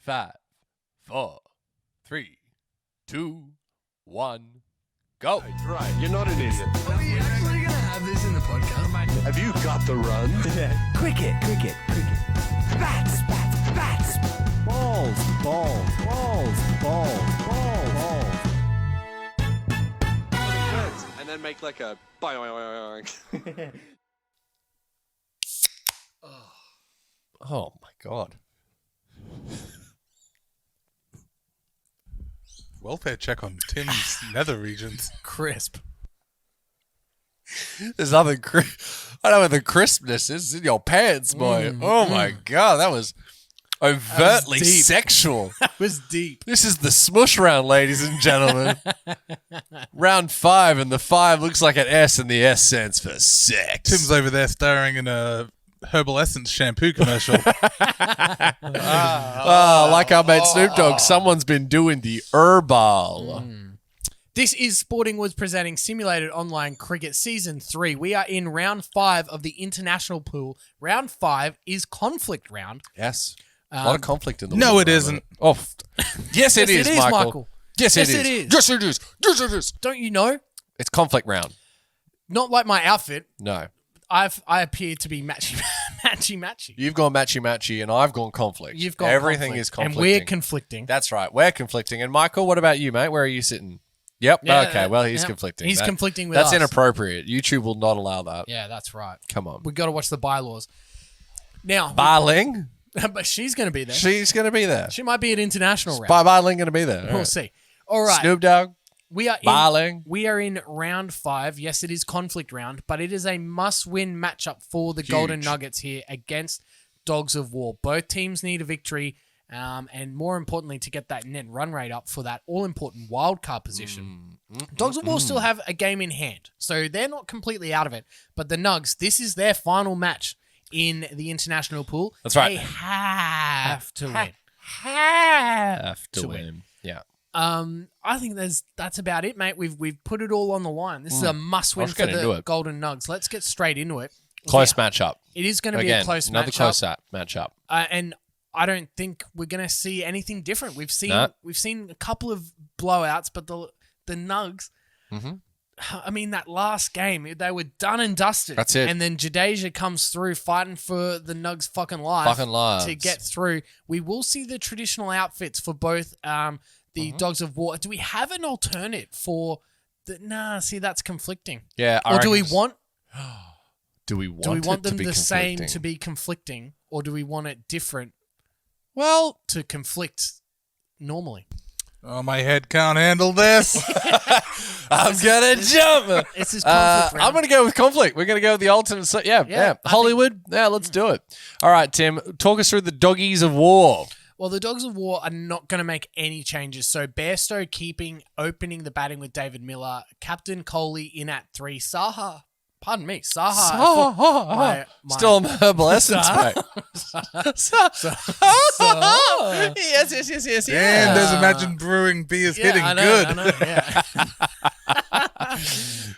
5, 4, 3, 2, 1, go. Right, you're not an idiot. Are we actually going to have this in the podcast? Have you got the run? Cricket. Bats. Balls. And then make like a boing. Oh my God. Welfare check on Tim's nether regions. Crisp. There's nothing I know where the crispness is. It's in your pants, boy. Oh my God, that was overtly deep. sexual. That was deep. This is the smush round, ladies and gentlemen. Round 5, and the 5 looks like an S, and the S stands for sex. Tim's over there starring in a Herbal Essence shampoo commercial. Like our mate Snoop Dogg, someone's been doing the herbal. This is Sporting Woods presenting Simulated Online Cricket Season 3. We are in Round 5 of the international pool. Round 5 is conflict round. Yes. A lot of conflict in the No, world it at the isn't. moment. Oh, yes, it is, Michael. Yes, it is. Yes, it is. Yes, it is. Yes, it is. Don't you know? It's conflict round. Not like my outfit. No. I appear to be matchy. You've gone matchy, and I've gone conflict. You've got Everything conflict. is conflicting. And we're conflicting. That's right. We're conflicting. And Michael, what about you, mate? Where are you sitting? Yep. Yeah, okay. Well, he's yeah. conflicting. He's conflicting with that's us. That's inappropriate. YouTube will not allow that. Yeah, that's right. Come on. We got to watch the bylaws. Now, Barling. but she's going to be there. She's going to be there. She might be at international round. Barling going to be there. We'll see. All right. Snoop Dogg. We are Barling. We are in round 5. Yes, it is conflict round, but it is a must-win matchup for the Golden Nuggets here against Dogs of War. Both teams need a victory, and more importantly, to get that net run rate up for that all-important wildcard position. Dogs of War still have a game in hand, so they're not completely out of it. But the Nugs, this is their final match in the international pool. That's right. They have to win. Have to win. Yeah. I think that's about it, mate. We've put it all on the line. This is a must-win Let's for get into the it. Golden Nugs. Let's get straight into it. Close matchup. It is going to be Again, a close another matchup. close matchup. And I don't think we're going to see anything different. We've seen No. a couple of blowouts, but the Nugs. I mean, that last game, they were done and dusted. That's it. And then Jadeja comes through fighting for the Nugs' fucking life to get through. We will see the traditional outfits for both the Dogs of War. Do we have an alternate for the? Nah, see, that's conflicting. Yeah. Or do we want it them to be the same conflicting? to be conflicting, or do we want it different Well, to conflict normally? Oh, my head can't handle this. I'm gonna jump. It's this conflict round. I'm gonna go with conflict. We're gonna go with the ultimate. Yeah. Hollywood. Yeah, let's do it. All right, Tim, talk us through the Doggies of War. Well, the Dogs of War are not going to make any changes. So Bairstow opening the batting with David Miller, Captain Coley in at 3, Saha. Still on the herbal essence, mate. Yes. And there's Imagine Brewing beers hitting good. I know, yeah.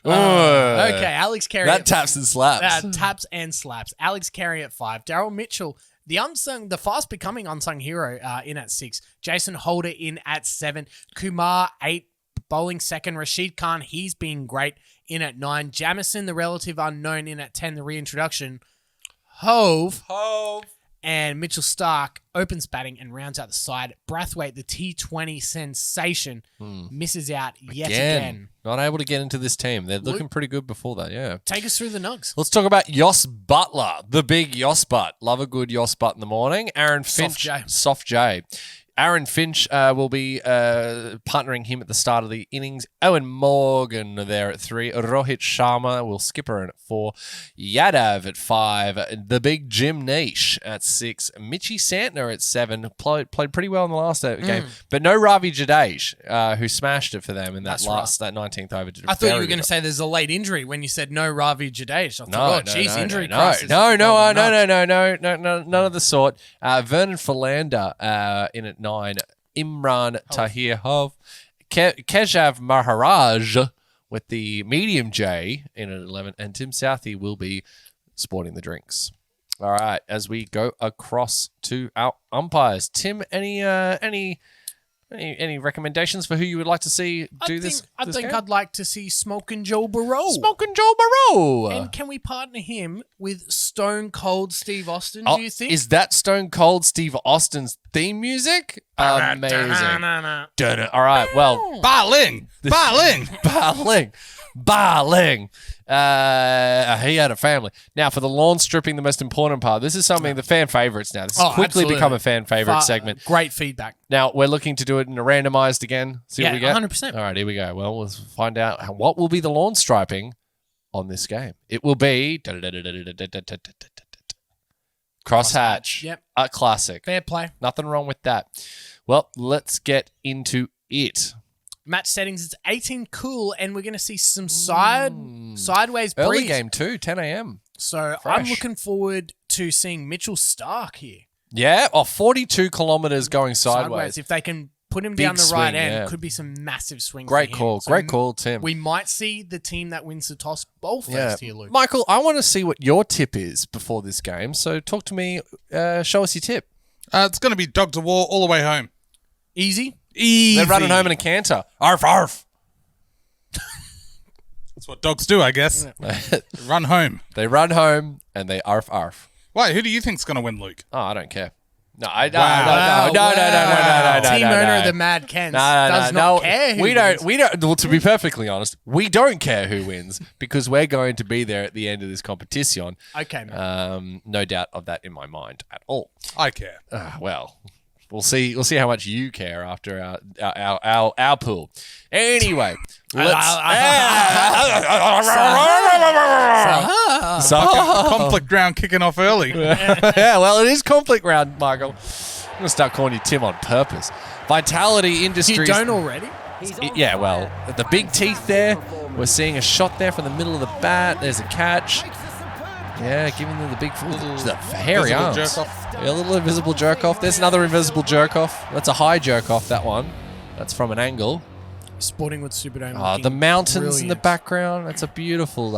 Okay, Alex Carey. That taps and slaps. Taps and slaps. Alex Carey at 5. Daryl Mitchell, the fast becoming unsung hero, in at 6. Jason Holder in at 7. Kumar 8. Bowling second. Rashid Khan, he's been great, in at 9. Jamison, the relative unknown, in at 10. The reintroduction. Hove. And Mitchell Stark opens batting and rounds out the side. Brathwaite, the T20 sensation, misses out yet again. Not able to get into this team. They're looking pretty good before that, yeah. Take us through the Nugs. Let's talk about Yoss Butler, the big Yoss Butt. Love a good Yoss Butt in the morning. Aaron Finch. Soft J. Aaron Finch will be partnering him at the start of the innings. Owen Morgan there at 3. Rohit Sharma will skipper in at 4. Yadav at 5. The big Jim Niche at 6. Mitchie Santner at 7. Played pretty well in the last game. But no Ravi Jadeja, who smashed it for them in that that 19th over. I thought you were going to say there's a late injury when you said no Ravi Jadeja. I thought, injury no, crisis. No, none of the sort. Vernon Philander in at 9. Imran Tahir-Hov. Kejav Maharaj with the medium J in at 11. And Tim Southey will be sporting the drinks. All right, as we go across to our umpires, Tim, any recommendations for who you would like to see do this? I think I'd like to see Smokin' Joe Burrow. Smokin' Joe Burrow. And can we partner him with Stone Cold Steve Austin, do you think? Is that Stone Cold Steve Austin's theme music? Amazing. All right, well. Barling. He had a family. Now, for the lawn stripping, the most important part. This is something, the fan favorites now. This has quickly absolutely. become a fan favorite segment. Great feedback. Now, we're looking to do it in a randomized again. See what we get? 100%. All right, here we go. Well, let's find out what will be the lawn striping on this game. It will be crosshatch. Yep. A classic. Fair play. Nothing wrong with that. Well, let's get into it. Match settings, it's 18 cool, and we're going to see some sideways breeze. Early game too, 10 a.m. So Fresh. I'm looking forward to seeing Mitchell Stark here. Yeah, 42 kilometers going sideways. If they can put him Big down the right swing, end, yeah. could be some massive swing. Great for him. call. So Great call, Tim. We might see the team that wins the toss bowl first here, Luke. Michael, I want to see what your tip is before this game. So talk to me. Show us your tip. It's going to be dog to war all the way home. Easy. They're running home in a canter. Arf, arf. That's what dogs do, I guess. Run home. They run home and they arf, arf. Wait, who do you think's going to win, Luke? Oh, I don't care. No, no. Team owner of the Mad Kens does not care who wins. We don't. Well, to be perfectly honest, we don't care who wins because we're going to be there at the end of this competition. Okay, man. No doubt of that in my mind at all. I care. Well, we'll see. We'll see how much you care after our pool. Anyway, Conflict round kicking off early. Yeah, well, it is conflict round, Michael. I'm gonna start calling you Tim on purpose. Vitality Industries. You don't already? Yeah, well, the big teeth there. We're seeing a shot there from the middle of the bat. There's a catch. Yeah, giving them the big, the hairy arms. Jerk-off. Yeah, a little invisible jerk off. There's another invisible jerk off. That's a high jerk off. That one. That's from an angle. Sporting Woods Superdome. Oh, the mountains in the brilliant. background. That's a beautiful day.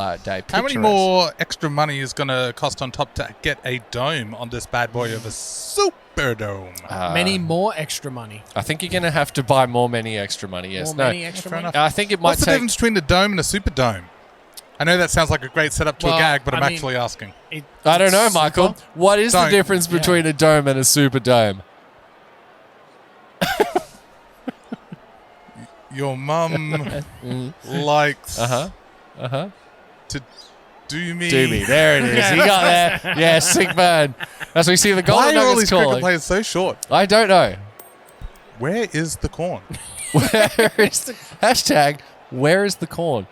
How many Picturesque. more extra money is going to cost on top to get a dome on this bad boy of a Superdome? Many more extra money. I think you're going to have to buy many extra money. Yes. Many extra fair money. enough. I think it might What's the take. difference between a dome and a Superdome? I know that sounds like a great setup to Well, a gag, but I'm I mean- actually asking. I don't know, Super. Michael. What is the Don't. difference between a dome and a super dome? Your mum likes to do me. Do me. There it is. He got there. Yeah, sick burn. As we see the Why Golden are all Nuggets these cricket calling. players so short? I don't know. Where is the corn? Where is the hashtag? Where is the corn?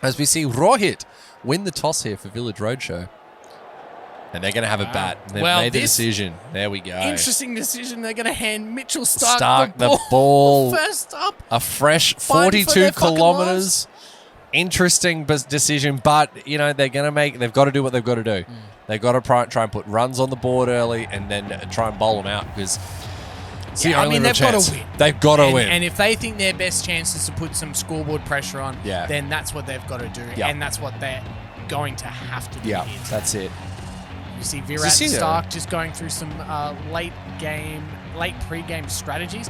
As we see Rohit win the toss here for Village Roadshow, and they're going to have a bat. They've Well, made the this- decision. There we go. Interesting decision. They're going to hand Mitchell Stark, Stark the the ball. first up. A fresh Fighting for 42 their fucking kilometers. Interesting decision, but they're going to they've got to do what they've got to do. They've got to try and put runs on the board early and then try and bowl them out because it's the only real they've got chance. to win. They've got to win. And if they think their best chance is to put some scoreboard pressure on, Yeah. then that's what they've got to do. Yeah. And that's what they're going to have to do Yeah, here. that's it. You see you Virat see and that? Stark just going through some late pre-game strategies.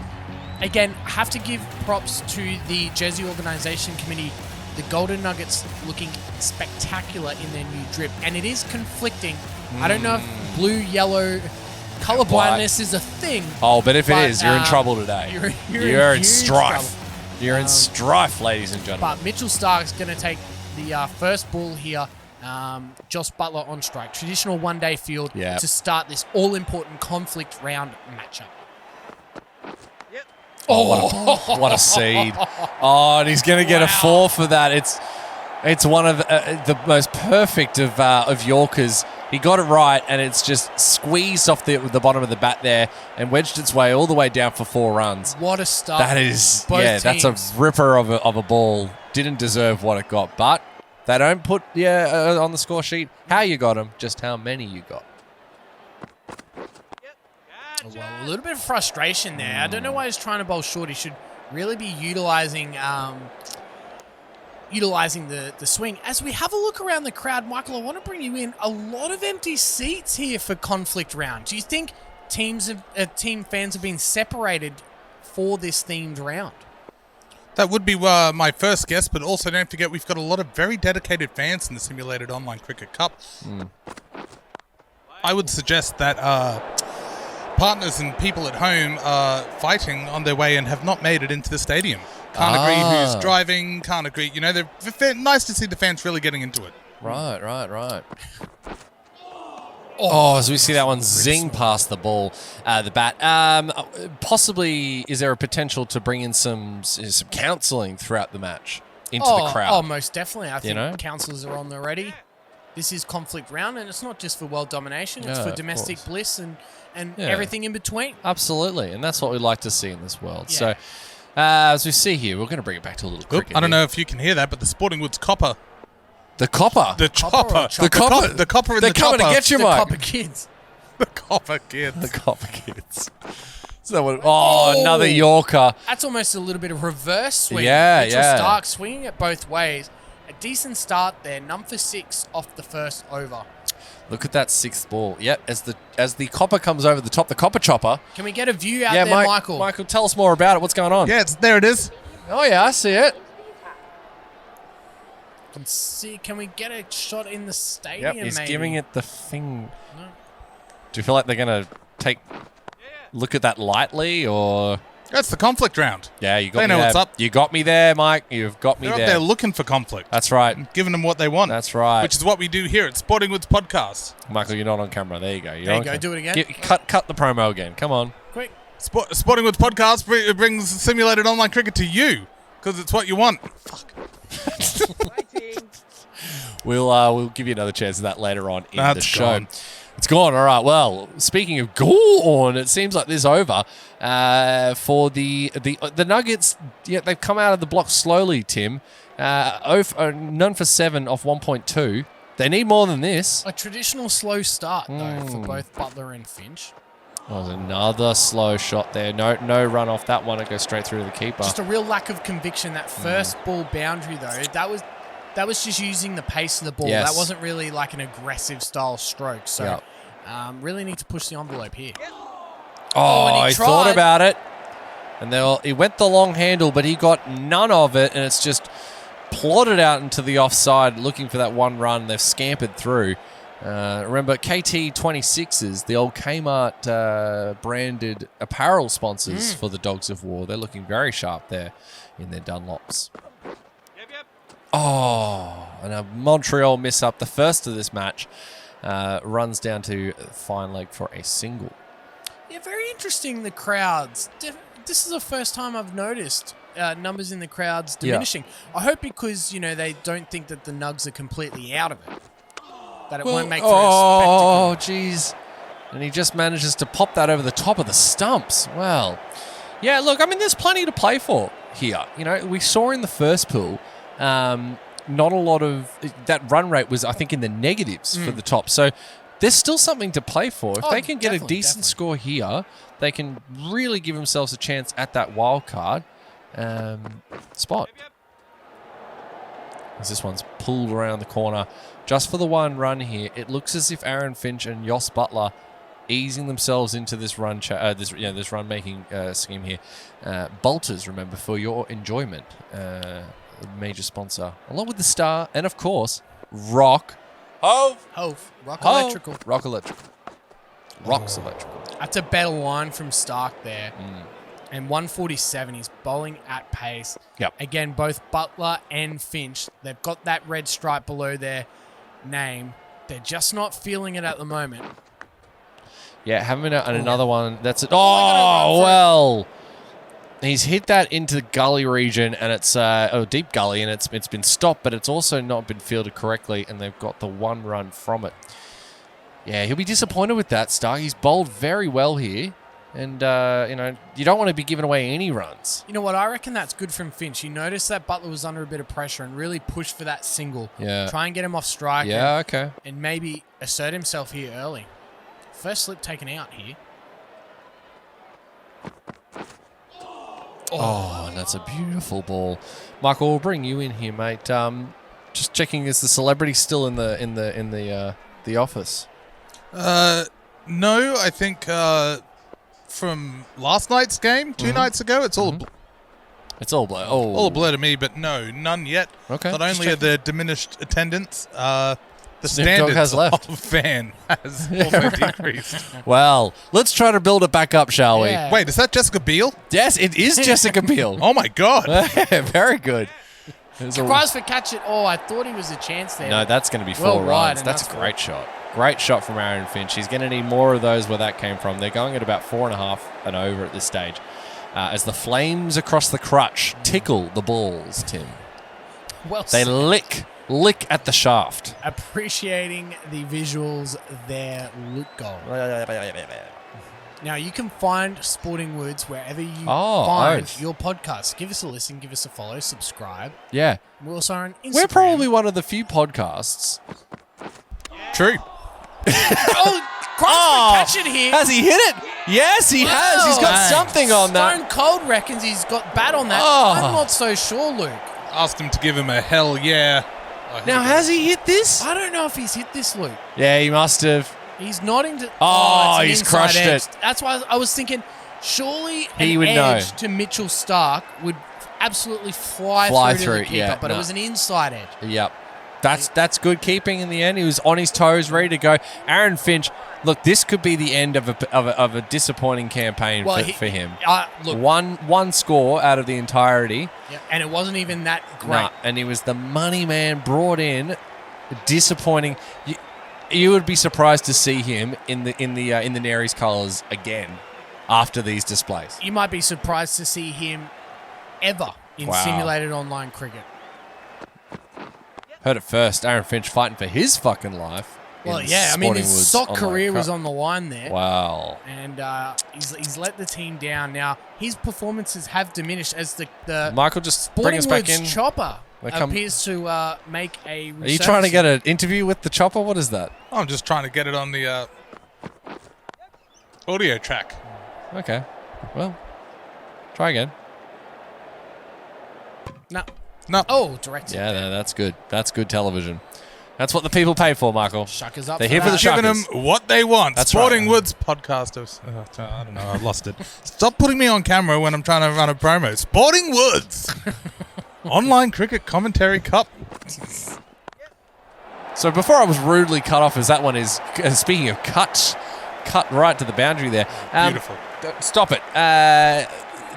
Again, have to give props to the Jersey Organisation Committee. The Golden Nuggets looking spectacular in their new drip. And it is conflicting. I don't know if blue, yellow, colour blindness is a thing. Oh, but if it But, is, you're in trouble today. You're in huge strife. trouble. You're in strife, ladies and gentlemen. But Mitchell Stark's going to take the first ball here. Joss Butler on strike. Traditional one-day field Yeah. to start this all-important conflict round matchup. Oh, what a seed. Oh, and he's going to get a 4 for that. It's one of the most perfect of Yorkers. He got it right, and it's just squeezed off the bottom of the bat there and wedged its way all the way down for 4 runs. What a start. That is, Both that's teams. a ripper of a ball. Didn't deserve what it got, but they don't put on the score sheet how you got them, just how many you got. Well, a little bit of frustration there. I don't know why he's trying to bowl short. He should really be utilising utilising the swing. As we have a look around the crowd, Michael, I want to bring you in. A lot of empty seats here for conflict round. Do you think team fans have been separated for this themed round? That would be my first guess, but also don't forget we've got a lot of very dedicated fans in the Simulated Online Cricket Cup. I would suggest that partners and people at home are fighting on their way and have not made it into the stadium. Can't agree who's driving, can't agree. You know, they're nice to see the fans really getting into it. Right. Oh, as we see that one zing past the ball, the bat. Possibly, is there a potential to bring in some counselling throughout the match into the crowd? Oh, most definitely. I think counsellors are on there already. This is conflict round, and it's not just for world domination. It's for domestic bliss and everything in between. Absolutely, and that's what we like to see in this world. Yeah. So, as we see here, we're going to bring it back to a little cricket. I don't know if you can hear that, but the Sporting Woods Copper. The copper? The chopper. The copper. The copper in They're the chopper. coming to get you, The Mike. Copper Kids. The Copper Kids. The Copper Kids. Another Yorker. That's almost a little bit of reverse swing. Yeah. Stark swinging it both ways. A decent start there. None for 6 off the first over. Look at that 6th ball. Yep, as the copper comes over the top, the copper chopper. Can we get a view out there, Michael? Michael, tell us more about it. What's going on? Yeah, there it is. Oh, yeah, I see it. Can we get a shot in the stadium? Yep, he's maybe? giving it the thing. No. Do you feel like they're going to look at that lightly, or? That's the conflict round. Yeah, you got they me know there. what's up. You got me there, Mike. You've got me They're there. up there looking for conflict. That's right. Giving them what they want. That's right. Which is what we do here at Sporting Woods Podcast. Michael, you're not on camera. There you go. There you go. Do it again. Cut the promo again. Come on. Quick. Sporting Woods Podcast brings Simulated Online Cricket to you because it's what you want. Fuck. We'll give you another chance of that later on in the show. Gone. It's gone. All right. Well, speaking of gone, it seems like this is over for the Nuggets. Yeah, they've come out of the block slowly, Tim. None for 7 off 1.2. They need more than this. A traditional slow start, though, for both Butler and Finch. Oh, there's another slow shot there. No run off that one. It goes straight through to the keeper. Just a real lack of conviction. That first ball boundary, though, that was just using the pace of the ball. Yes. That wasn't really like an aggressive style stroke. So really need to push the envelope here. Oh, he thought about it. And he went the long handle, but he got none of it. And it's just plodded out into the offside looking for that one run. They've scampered through. Remember, KT26s, the old Kmart branded apparel sponsors for the Dogs of War. They're looking very sharp there in their Dunlops. Oh, and a Montreal miss up, the first of this match, runs down to fine leg for a single. Yeah, very interesting, the crowds. This is the first time I've noticed numbers in the crowds diminishing. I hope because, they don't think that the Nugs are completely out of it. That it won't make for a spectacle. Oh, jeez. And he just manages to pop that over the top of the stumps. Well, yeah, look, I mean, there's plenty to play for here. We saw in the first pool, not a lot of that run rate was, I think, in the negatives for the top. So there's still something to play for. If they can get a decent score here, they can really give themselves a chance at that wild card spot. As this one's pulled around the corner just for the one run here. It looks as if Aaron Finch and Jos Buttler easing themselves into this run this run making scheme here. Bolters, remember, for your enjoyment. Major sponsor, along with the Star, and of course, Rock. Hove. Rock Electrical. Rock Electrical. Rock's Electrical. That's a better line from Stark there. And 147, he's bowling at pace. Yep. Again, both Butler and Finch, they've got that red stripe below their name. They're just not feeling it at the moment. Yeah, having another one. That's it. Oh, well. He's hit that into the gully region, and it's a deep gully, and it's been stopped, but it's also not been fielded correctly, and they've got the one run from it. Yeah, he'll be disappointed with that, Stark. He's bowled very well here. And, you don't want to be giving away any runs. You know what? I reckon that's good from Finch. He noticed that Butler was under a bit of pressure and really pushed for that single. Yeah. Try and get him off strike. Yeah, okay. And maybe assert himself here early. First slip taken out here. Oh, that's a beautiful ball. Michael, we'll bring you in here, mate. Just checking, is the celebrity still in the office? No, I think from last night's game, 2 nights ago, it's all It's all blur. all a blur to me, but no, none yet. Okay. Not only are there diminished attendance, the Snoop Dogg standards has left. of fan has also decreased. Well, let's try to build it back up, shall we? Yeah. Wait, is that Jessica Biel? Yes, it is Jessica Biel. Oh my god! Very good. It was a- Surprise for catch it. Oh, I thought he was a chance there. No, that's going to be 4 Well wide, runs. and That's a that's great shot. Great shot from Aaron Finch. He's going to need more of those where that came from. They're going at about 4.5 and over at this stage. As the flames across the crutch tickle the balls, Tim. Well They said. lick at the shaft. Appreciating the visuals there, Luke Gold. Now, you can find Sporting Woods wherever you find Oath. your podcast. Give us a listen, give us a follow, subscribe. Yeah. We're also on Instagram. We're probably one of the few podcasts. True. Oh, Christ, catch it here. Has he hit it? Yes, he has. He's got Thanks. something on that. Stone Cold reckons he's got bat on that. Oh. I'm not so sure, Luke. Asked him to give him a hell yeah. Now, has he hit this? I don't know if he's hit this, Luke. Yeah, he must have. He's nodding to. Oh, it's an he's inside crushed edge. it. That's why I was thinking, surely He an would edge know. to Mitchell Stark would absolutely fly through Through, to the keeper, yeah, but no. it was an inside edge. Yep. That's good keeping in the end. He was on his toes, ready to go. Aaron Finch, look, this could be the end of a disappointing campaign for him. Look, One score out of the entirety. yeah, and it wasn't even that great. Nah, and he was the money man brought in. Disappointing. You would be surprised to see him in the Canary's colours again after these displays. You might be surprised to see him ever in Wow. simulated online cricket. Heard it first. Aaron Finch fighting for his fucking life. Well, in yeah, I mean, Sporting his Woods SOCC online career was cup. on the line there. Wow. And he's let the team down. Now, his performances have diminished as the Michael, just bring Sporting us back Woods in. chopper They come- appears to make a Are you trying to get an interview with the chopper? What is that? I'm just trying to get it on the audio track. Okay. Well, try again. No. No. Oh, direct. Yeah, no, that's good. That's good television. That's what the people pay for, Michael. Shuckers up. They're for here for that. the Giving them Shuckers. what they want. That's Sporting right. Woods podcast. I don't know. I lost it. Stop putting me on camera when I'm trying to run a promo. Sporting Woods. Online Cricket Commentary Cup. So before I was rudely cut off, as that one is, speaking of cut right to the boundary there. Beautiful. Stop it.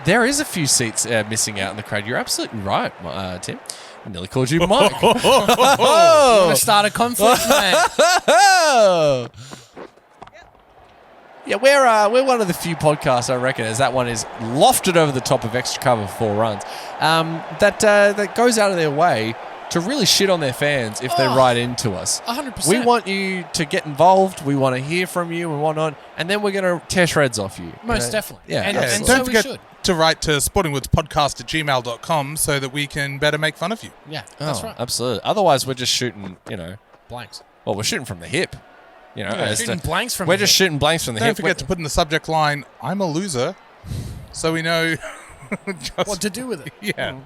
There is a few seats missing out in the crowd. You're absolutely right, Tim. I nearly called you Mike. You want to start a conflict, man? Yeah, we're one of the few podcasts, I reckon, as that one is lofted over the top of extra cover for 4 runs, that goes out of their way to really shit on their fans if they write into us. 100%. We want you to get involved. We want to hear from you and whatnot, and then we're going to tear shreds off you. Most definitely. Yeah, And absolutely. so Don't we forget should. to write to sportingwoodspodcast@gmail.com so that we can better make fun of you. Yeah, that's Oh, right. absolutely. Otherwise, we're just shooting, Blanks. well, we're shooting from the hip. As Shooting to- blanks from we're the just hip. shooting blanks from the Don't hip. forget to put in the subject line, I'm a loser, so we know just, What to do with it. yeah.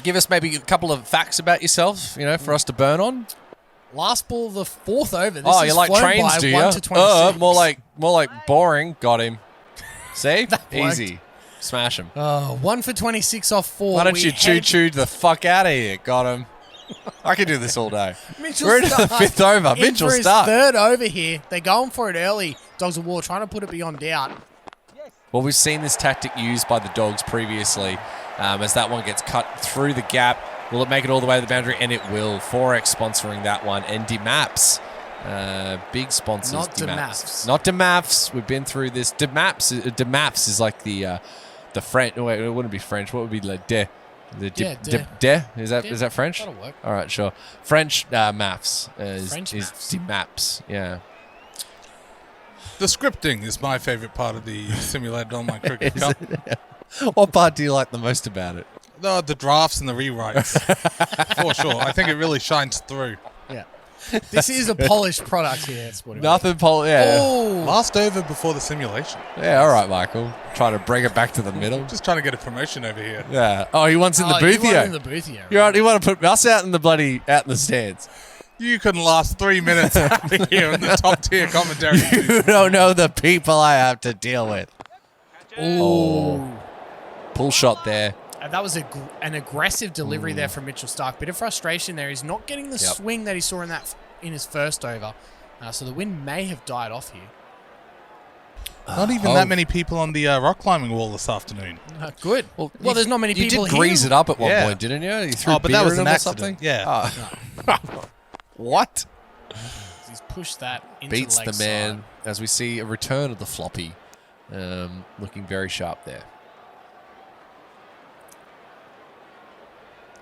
Give us maybe a couple of facts about yourself, for us to burn on. Last ball of the 4th over. This Oh, is you like flown trains, by do 1 you? to 26. More like boring. Got him. See? That worked. Easy. Smash him. 1 for 26 off 4. Why don't We you head- choo the fuck out of here? Got him. I could do this all day. Mitchell We're into the Stark 5th over. in Mitchell for his Stark. 3rd over here. They're going for it early. Dogs of War trying to put it beyond doubt. Well, we've seen this tactic used by the Dogs previously, as that one gets cut through the gap. Will it make it all the way to the boundary? And it will. 4X sponsoring that one. And DMAPS. Big sponsors. Not DMAPS. DMAFs. Not DMAFs. We've been through this. DMAPS is like the French. Wait, it wouldn't be French. What would be like de? Yeah, de? Is that French? That'll work. All right, sure. French maths is French maths. DMAPS. Yeah. The scripting is my favorite part of the simulated online cricket cup. What part do you like the most about it? The drafts and the rewrites, for sure. I think it really shines through. Yeah. This is a polished product here at Sporting Woods. Nothing yeah. Oh, Last over before the simulation. Yeah, all right, Michael. Trying to bring it back to the middle. Just trying to get a promotion over here. Yeah. Oh, he wants in the you want boothio. in the boothio. You're right. You want to put us out in the stands. You couldn't last 3 minutes out of here in the top tier commentary. You don't know the people I have to deal with. Oh. Pull shot there. That was an aggressive delivery there from Mitchell Starc. Bit of frustration there. He's not getting the swing that he saw in his first over. So the wind may have died off here. Not even that many people on the rock climbing wall this afternoon. Good. Well, there's not many people here. You did grease it up at one Yeah. point, didn't you? You threw But that was beer an in or accident. something? Yeah. What? He's pushed that into Beats the the leg man side. as we see a return of the floppy. Looking very sharp there.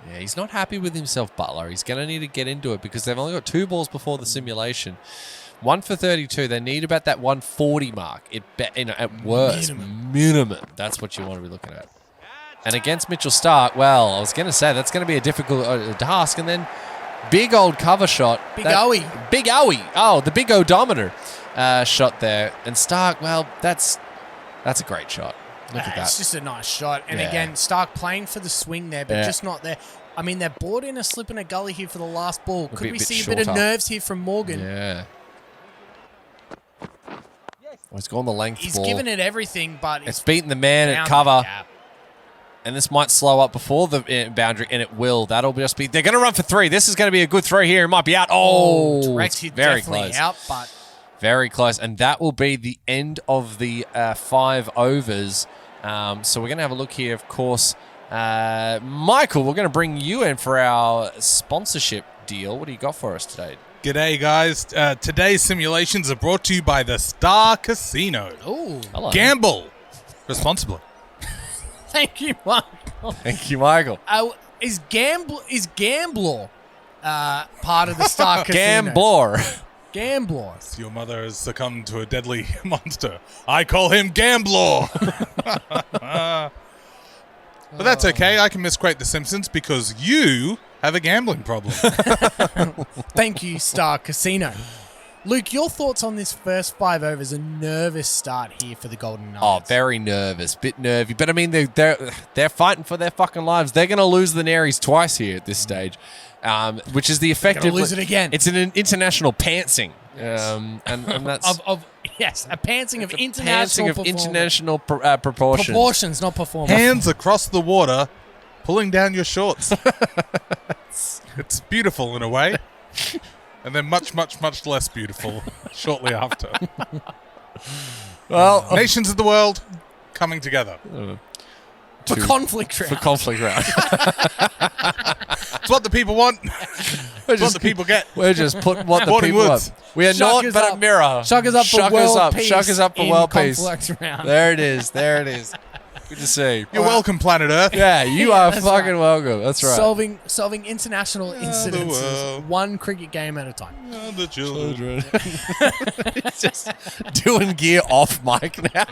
Yeah, he's not happy with himself, Butler. He's going to need to get into it because they've only got 2 balls before the simulation. 1 for 32. They need about that 140 mark. At worst, minimum. That's what you want to be looking at. And against Mitchell Starc, well, I was going to say that's going to be a difficult task. And then big old cover shot. Big Owie. Big Owie. Oh, the big odometer shot there. And Starc, well, that's a great shot. Look at that. It's just a nice shot. And Yeah. again, Starc playing for the swing there, but just not there. I mean, they're bored in a slip and a gully here for the last ball. Could we see a bit of nerves here from Morgan? Yeah. Well, he's gone the length He's ball. given it everything, but It's beaten the man down at the cover. gap. And this might slow up before the boundary, and it will. That'll just be... They're going to run for 3. This is going to be a good throw here. It might be out. Oh, direct it's hit very definitely close. out, but Very close. And that will be the end of the 5 overs. So we're going to have a look here, of course. Michael, we're going to bring you in for our sponsorship deal. What do you got for us today? G'day, guys. Today's simulations are brought to you by the Star Casino. oh, Hello. Gamble responsibly. thank you, Michael. Thank you, Michael. Is Gambler part of the Star Casino? Gambler. Gambler. Your mother has succumbed to a deadly monster. I call him Gambler. But that's okay. I can misquote The Simpsons because you have a gambling problem. Thank you, Star Casino. Luke, your thoughts on this first 5 overs? A nervous start here for the Golden Knights. Oh, very nervous, bit nervy. But I mean, they're fighting for their fucking lives. They're going to lose the Canaries twice here at this stage, which is the effective. lose it again. It's an international pantsing, and that's Yes, a pantsing of pantsing of international international proportions. proportions, not performance. Hands across the water, pulling down your shorts. It's beautiful in a way. And then much, much, much less beautiful shortly after. Well, Nations of the world coming together. for conflict round. for conflict round. It's what the people want. It's what the people get. We're just putting what the Sporting people Woods. want. We are Shockers not but up. a mirror. Shockers up for world peace. Shockers up for in world peace. conflict round. There it is. There it is. Good to see. You're welcome, planet Earth. Yeah, you Yeah, are that's fucking right. welcome. That's right. Solving international incidences, world. one cricket game at a time. The children. It's just doing gear off mic now.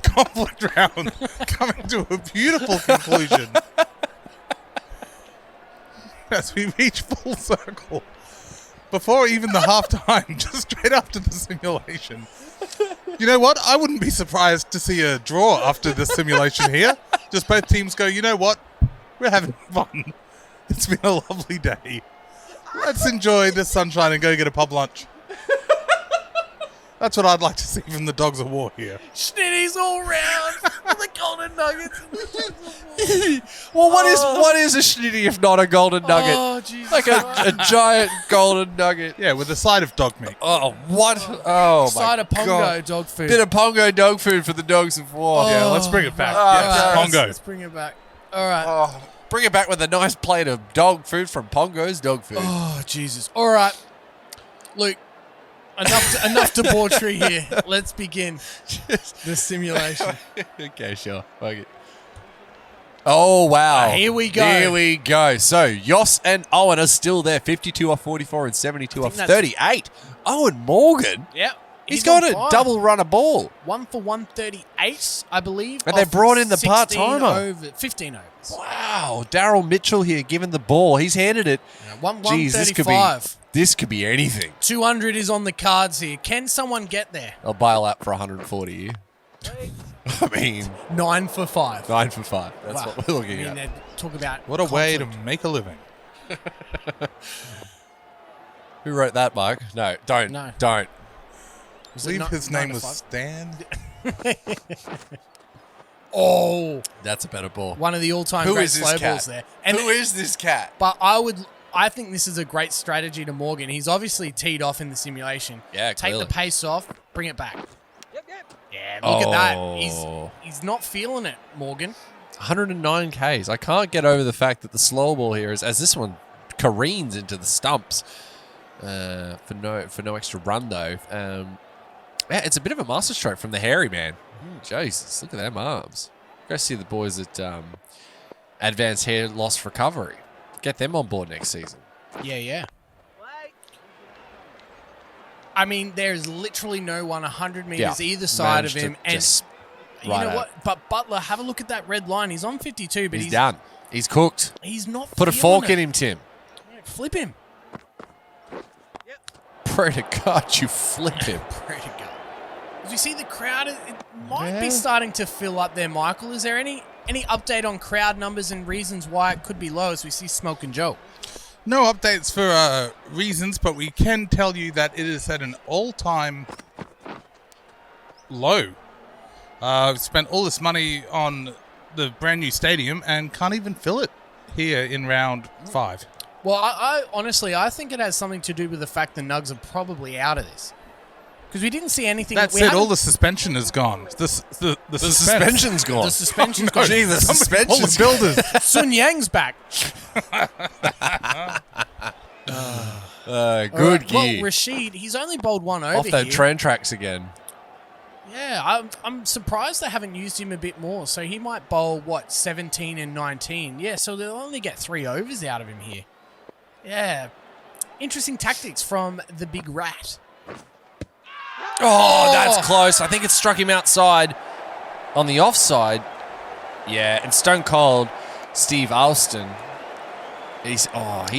Conflict round coming to a beautiful conclusion. As we reach full circle. Before even the halftime, just straight after the simulation. You know what? I wouldn't be surprised to see a draw after the simulation here. Just both teams go, you know what? We're having fun. It's been a lovely day. Let's enjoy the sunshine and go get a pub lunch. That's what I'd like to see from the Dogs of War here. Schnitties all round for the Golden Nuggets. Well, what is a schnitty if not a golden nugget? Oh, Jesus. Like a giant golden nugget. Yeah, with a side of dog meat. Oh, what? Oh, Side my of Pongo God. dog food. Bit of Pongo dog food for the Dogs of War. Yeah, let's bring it back. Oh, Yes, God. Pongo. Let's bring it back. All right. Oh, bring it back with a nice plate of dog food from Pongo's dog food. Oh, Jesus. All right. Luke, enough debauchery here. Let's begin the simulation. Okay, sure. Fuck it. Oh, wow. Here we go. Here we go. So, Yoss and Owen are still there. 52 off 44 and 72 off think that's- 38. Owen Morgan. Yep. He's got on a fire. double runner ball. 1 for 138, I believe. And they off brought in the 16 part-timer. 15 overs. Wow. Daryl Mitchell here given the ball. He's handed it. Yeah, Jeez, this could be anything. 200 is on the cards here. Can someone get there? I'll bail out for 140 here. I mean, 9 for 5. 9 for 5. That's Wow. what we're looking at. they talk about What a way to conflict. make a living. Who wrote that, Mike? No, don't. No. Don't. I Was it believe not- his 9 name to was 5? Stan. Oh, That's a better ball. one of the all-time Who great is this slow cat? balls there. And Who is this cat? But I think this is a great strategy to Morgan. He's obviously teed off in the simulation. Yeah, Take clearly. the pace off, bring it back. Yeah, look at that. Oh. He's not feeling it, Morgan. 109 Ks. I can't get over the fact that the slow ball here is, as this one careens into the stumps for no extra run though. Yeah, it's a bit of a masterstroke from the hairy man. Jesus, look at them arms. Go see the boys at Advanced Hair Loss Recovery. Get them on board next season. Yeah. I mean, there's literally no one 100 meters either side of Managed to him. And just you ride know out. what? But Butler, have a look at that red line. He's on 52, but He's done. He's cooked. He's not Put a feeling fork it. in him, Tim. Yeah, flip him. Pray to God you flip him. Pray to God. As we see the crowd, it might be starting to fill up there, Michael. Is there any update on crowd numbers and reasons why it could be low as we see Smoke and Joe? No updates for reasons, but we can tell you that it is at an all-time low. Spent all this money on the brand new stadium and can't even fill it here in round 5. Well, I honestly, I think it has something to do with the fact the Nugs are probably out of this. Because we didn't see anything. That's we it. haven't- All the suspension is gone. The suspense. Suspension's gone. The suspension's Oh, no. gone. Gee, the All suspension's the builders. Sun Yang's back. Good All right, gear. Well, Rashid, he's only bowled one over Off that here. train tracks again. Yeah, I'm surprised they haven't used him a bit more. So he might bowl, 17 and 19. Yeah, so they'll only get 3 overs out of him here. Yeah. Interesting tactics from the big rat. Oh, that's close. I think it struck him outside on the offside. Yeah, and Stone Cold Steve Alston. He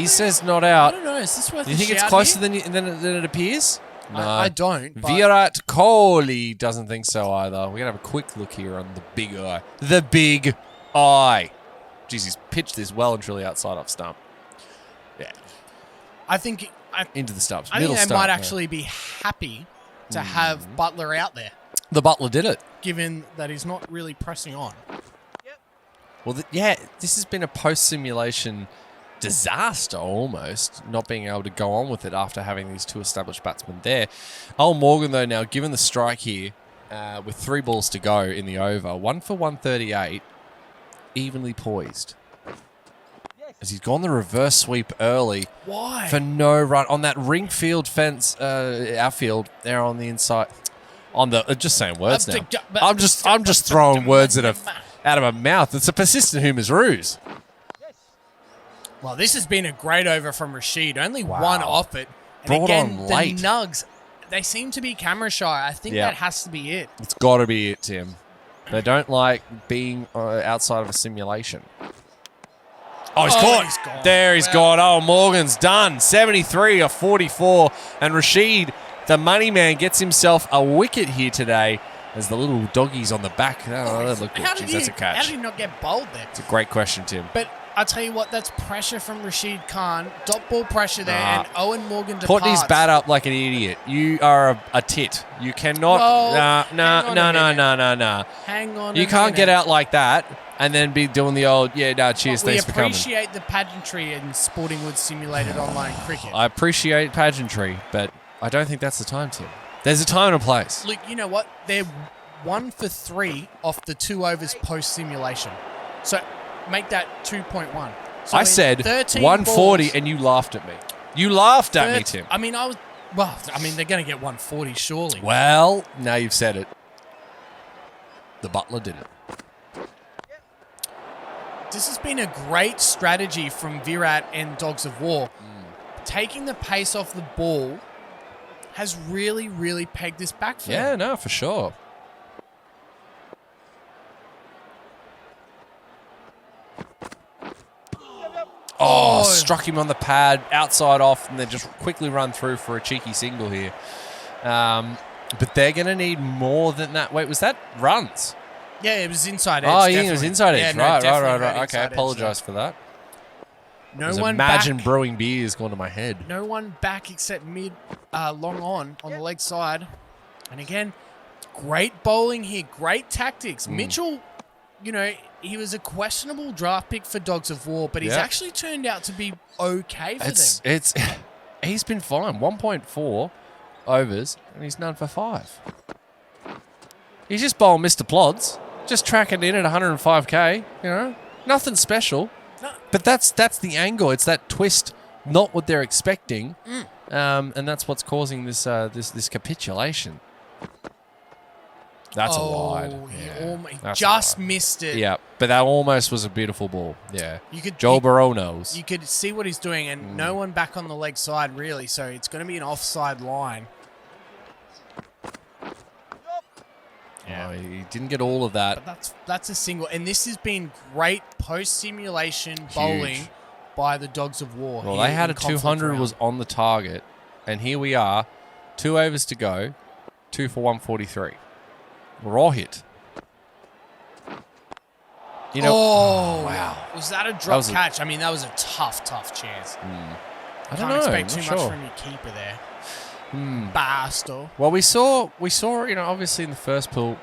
says not I out. don't know. Is this worth Do you a think it's shout closer here? than it appears? No. I don't. But Virat Kohli doesn't think so either. We're going to have a quick look here on the big eye. The big eye. Jeez, he's pitched this well and truly outside off stump. Yeah, I think into the stumps. I Middle think they stump, might yeah. actually be happy to have Butler out there, The Butler did it. given that he's not really pressing on. Well, this has been a post-simulation disaster almost, not being able to go on with it after having these 2 established batsmen there. Old Morgan, though, now given the strike here with 3 balls to go in the over, 1 for 138, evenly poised. As he's gone the reverse sweep early. Why? For no run on that ring field fence, outfield there on the inside. On the just saying words now. I'm just throwing words out of my mouth. It's a persistent humour's ruse. Well, this has been a great over from Rashid. Only one off it. And Brought again, on the late. Nugs, they seem to be camera shy. I think Yeah. that has to be it. It's got to be it, Tim. They don't like being outside of a simulation. Oh, he's caught. He's gone. There, he's gone. Oh, Morgan's done. 73 of 44. And Rashid, the money man, gets himself a wicket here today as the little doggies on the back. Oh, that looked good. How Jeez, did that's a How catch. did he not get bowled there? It's a great question, Tim. But I'll tell you what, that's pressure from Rashid Khan. Dot ball pressure there, Nah. and Owen Morgan Put departs. his bat up like an idiot. You are a tit. You cannot. Well, Nah. hang on a minute. Hang on You a can't get minute. out like that and then be doing the old, cheers, We thanks for coming. appreciate the pageantry in Sporting Woods Simulated Online Cricket. I appreciate pageantry, but I don't think that's the time, Tim. There's a time and a place. Look, you know what? They're 1 for 3 off the 2 overs post simulation. So make that 2.1. So I in said 13 140 balls, and you laughed at me. You laughed at me, Tim. I mean, they're going to get 140 surely. Well, now you've said it. The Butler did it. This has been a great strategy from Virat and Dogs of War. Taking the pace off the ball has really, really pegged this back for Yeah, him. no, for sure. Oh, struck him on the pad, outside off, and then just quickly run through for a cheeky single here. But they're going to need more than that. Wait, was that runs? Yeah, it was inside edge. Oh, yeah, definitely. it was inside edge. Yeah, no, right. definitely Okay, inside edge apologise there. for that. No one Imagine back. brewing beers going to my head. No one back except mid, long on the leg side. And again, great bowling here. Great tactics. Mitchell, you know, he was a questionable draft pick for Dogs of War, but he's Yeah. actually turned out to be okay for them. He's been fine. 1.4 overs, and he's none for 5. He's just bowling Mr. Plods, just tracking in at 105k. You know, nothing special. No. But that's the angle. It's that twist, not what they're expecting, and that's what's causing this this capitulation. That's a wide. He That's just a wide. missed it. Yeah, but that almost was a beautiful ball. Yeah, You could Joel Barreau knows. You could see what he's doing, and no one back on the leg side really. So it's going to be an offside line. Oh, he didn't get all of that. But that's a single, and this has been great post simulation bowling by the Dogs of War. Well, here they had in a Conflict 200 round. was on the target, and here we are, 2 overs to go, 2 for 143. We're all hit. You know, wow! Was that a drop was a- catch? I mean, that was a tough chance. I don't Can't know. expect I'm too not much sure. from your keeper there. Basto. Well, we saw, you know, obviously in the first pool,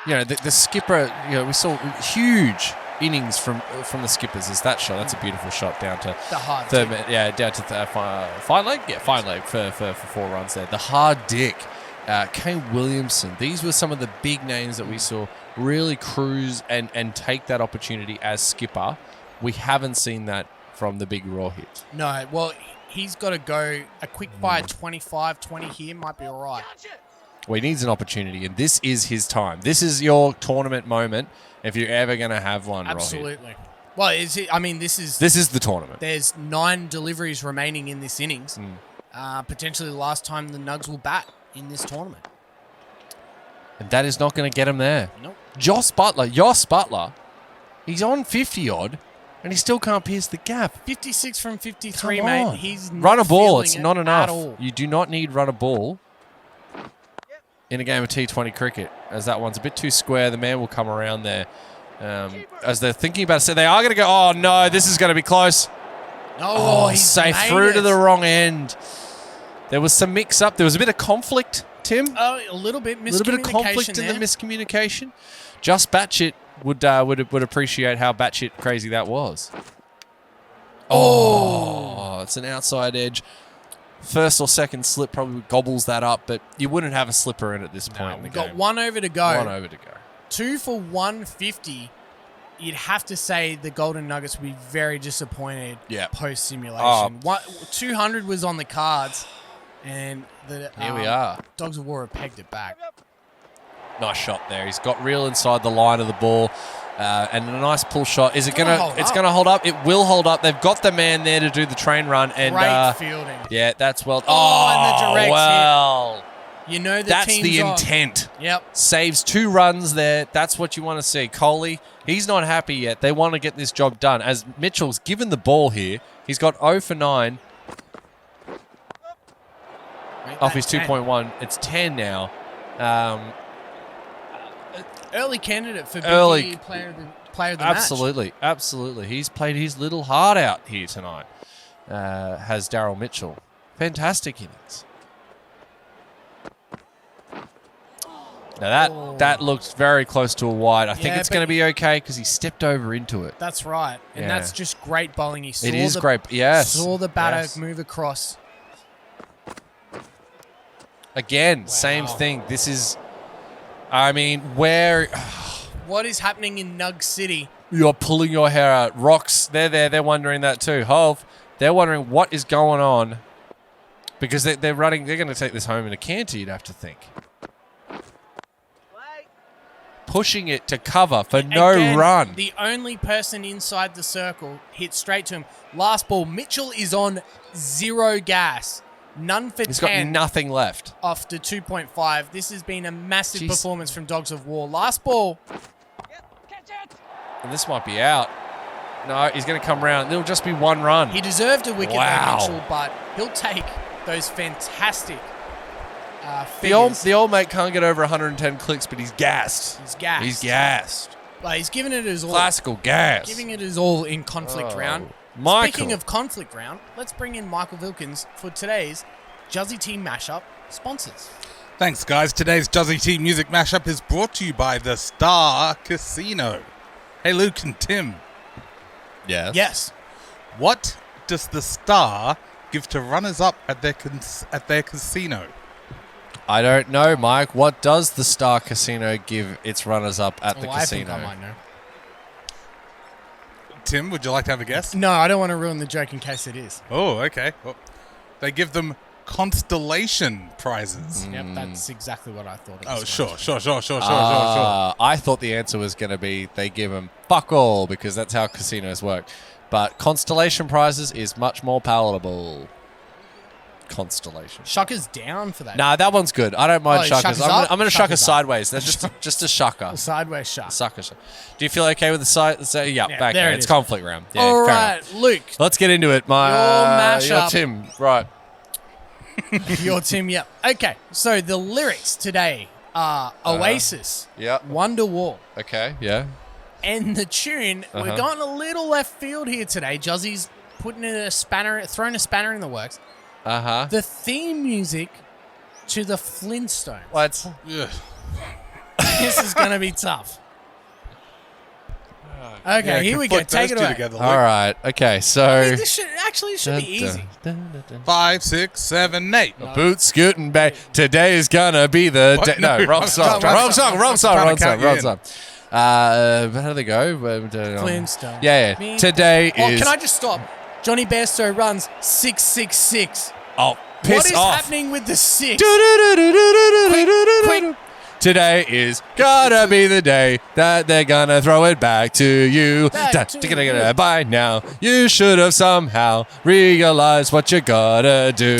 you know, the skipper, you know, we saw huge innings from the skippers. Is that shot? That's a beautiful shot down to The hard third, dick. down to fine leg. Yeah, fine leg for 4 runs there. The hard dick. Kane Williamson. These were some of the big names that we saw really cruise and take that opportunity as skipper. We haven't seen that from the big raw hit. No, well, he's got to go a quick fire 25-20 here might be all right. Well, he needs an opportunity, and this is his time. This is your tournament moment if you're ever going to have one, Rohit. Absolutely. Well, is it? I mean, this is the tournament. There's 9 deliveries remaining in this innings. Potentially the last time the Nugs will bat in this tournament. And that is not going to get him there. Nope. Joss Butler, he's on 50-odd, and he still can't pierce the gap. 56 from 53, Come mate. on. He's not Run a ball. feeling It's it not enough. at all. You do not need run a ball in a game of T20 cricket, as that one's a bit too square. The man will come around there. As they're thinking about it, so they are going to go, oh, no, this is going to be close. Oh, He's he's safe made through it. to the wrong end. There was some mix-up. There was a bit of conflict, Tim. Oh, a little bit miscommunication A little bit of conflict there. in the miscommunication. Just batshit would appreciate how batshit crazy that was. Oh, it's an outside edge. First or second slip probably gobbles that up, but you wouldn't have a slipper in at this point in the We've game. got 1 over to go. 1 over to go. 2 for 150. You'd have to say the Golden Nuggets would be very disappointed post simulation. 200 was on the cards, and the Here we are. Dogs of War have pegged it back. Nice shot there. He's got real inside the line of the ball. And a nice pull shot. Is it Gonna gonna? hold It's up. gonna hold up. It will hold up. They've got the man there to do the train run. And Great fielding. yeah, that's well. Oh, and the direct hit. well. You know the That's team's the on. intent. Yep. Saves 2 runs there. That's what you want to see. Coley, he's not happy yet. They want to get this job done. As Mitchell's given the ball here, he's got 0 for 9 Make off that his 10. 2.1. It's 10 now. Early candidate for Early- BD player of the match. Absolutely. He's played his little heart out here tonight. Has Daryl Mitchell. Fantastic innings. Now that looks very close to a wide. I think Yeah, it's but- going to be okay because he stepped over into it. That's right. And Yeah. that's just great bowling. He saw It is the, great. Yes. Saw the batter Yes. move across. Again, same thing. This is, I mean, where What is happening in Nug City? you're pulling your hair out. Rocks, they're there. They're wondering that too. Hove, they're wondering what is going on because they're running. They're going to take this home in a canter, you'd have to think. pushing it to cover for no Again, run. The only person inside the circle hit straight to him. Last ball, Mitchell is on 0 gas. None for He's 10. got nothing left. After 2.5. This has been a massive Jeez. performance from Dogs of War. Last ball. And this might be out. No, he's going to come round. It'll just be 1 run. He deserved a wicket Wow. there, Mitchell, but he'll take those fantastic The figures. old mate can't get over 110 clicks, but he's gassed. He's gassed. He's gassed. Well, he's giving it his all. Classical gas. Giving it his all in conflict Oh, round. Michael. Speaking of conflict round, let's bring in Michael Vilkins for today's Juzzy Team Mashup sponsors. Thanks, guys. Today's Juzzy Tea Music Mashup is brought to you by the Star Casino. Hey, Luke and Tim, Yes. Yes. what does the Star give to runners-up at their casino? I don't know, Mike. What does the Star Casino give its runners-up at the I think casino? I might know. Tim, would you like to have a guess? No, I don't want to ruin the joke in case it is. Oh, okay. Well, they give them constellation prizes. Yep, that's exactly what I thought. It Oh, was sure. I thought the answer was going to be they give them fuck all because that's how casinos work. But constellation prizes is much more palatable. Constellation. Shucker's down for that. Nah, that one's good. I don't mind Oh, shuckers. shuckers I'm up? going to shucker Shuckers up. sideways. That's just a shucker. The sideways shuck. Sucker. Do you feel okay with the side? So, yeah, Yeah, back there there. it It's is. conflict round. Yeah, All fair right, enough. Luke. Let's get into it. My mashup. Tim. Right. Your team, yep. Okay, so the lyrics today are Oasis, Yeah. Wonderwall, Okay. Yeah. and the tune. We're going a little left field here today. Juzzy's putting in throwing a spanner in the works. Uh-huh. The theme music to the Flintstones. What? Ugh. This is going to be tough. Okay, Yeah, here we go. conflict Take those it two away. together, Luke. All right. Okay. So. This should be easy. 5, 6, 7, 8. Boot scooting back. Today is gonna be the What? day. No, No, wrong song. Wrong song. Wrong song. Trying Wrong to song. count you Wrong in. song. How do they go? Flintstones. Yeah. Me- Today Oh, is. can I just stop? Johnny Bairstow runs 666. Oh, piss What is off. happening with the 6? Quick. Today is gonna be the day that they're gonna throw it back to you. Back to you. By now, you should have somehow realized what you gotta do.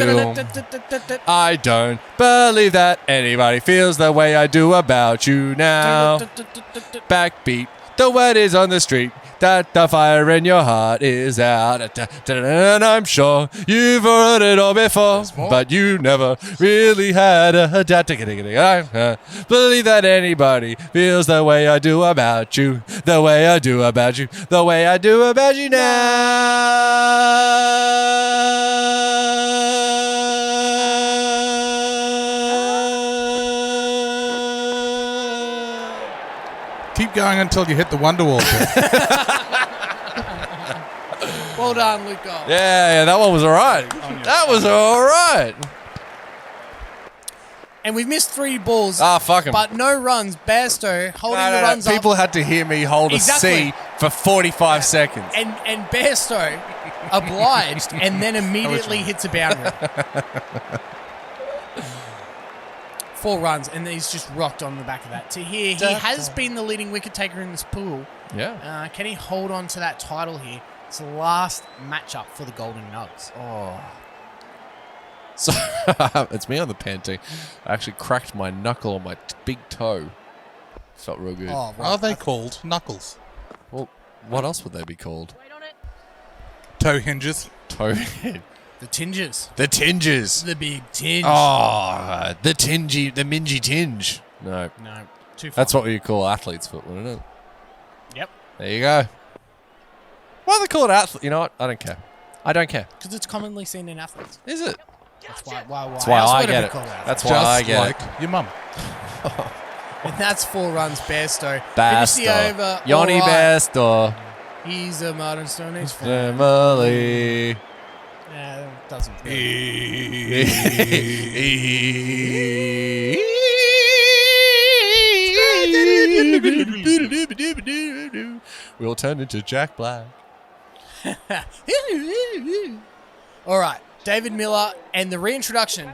I don't believe that anybody feels the way I do about you now. Backbeat, the word is on the street that the fire in your heart is out. And I'm sure you've heard it all before, but you never really had a believe that anybody feels the way I do about you, the way I do about you, the way I do about you now. Keep going until you hit the Wonderwall. Well done, Luke Gold. Yeah, that one was all right. That was all right. And we've missed 3 balls, Ah, fuck him. but no runs. Bairstow holding the runs People up. had to hear me hold a Exactly. C for 45 seconds. And Bairstow obliged and then immediately hits a boundary. 4 runs, and he's just rocked on the back of that. To here, he has been the leading wicket taker in this pool. Yeah. Can he hold on to that title here? It's the last matchup for the Golden Nugs. Oh. So it's me on the panty. I actually cracked my knuckle on my big toe. Felt real good. Oh, Are they called knuckles? Well, what else would they be called? Toe hinges. Toe. The tinges. The tinges. The big tinge. Oh, the mingy tinge. No, No, too far. that's what we call athlete's foot, wouldn't it? Yep. There you go. Why do they call it athlete? You know what? I don't care. I don't care. Because it's commonly seen in athletes. Is it? That's why That's why else I would get be it. called athletes? That's Just why I get like it. your mum. And that's 4 runs, Bairstow. Finish the Basto. over. Yoni All right. Basto. He's a modern Stone Age fan. Family. Yeah, that doesn't. We'll turn into Jack Black. All right, David Miller and the reintroduction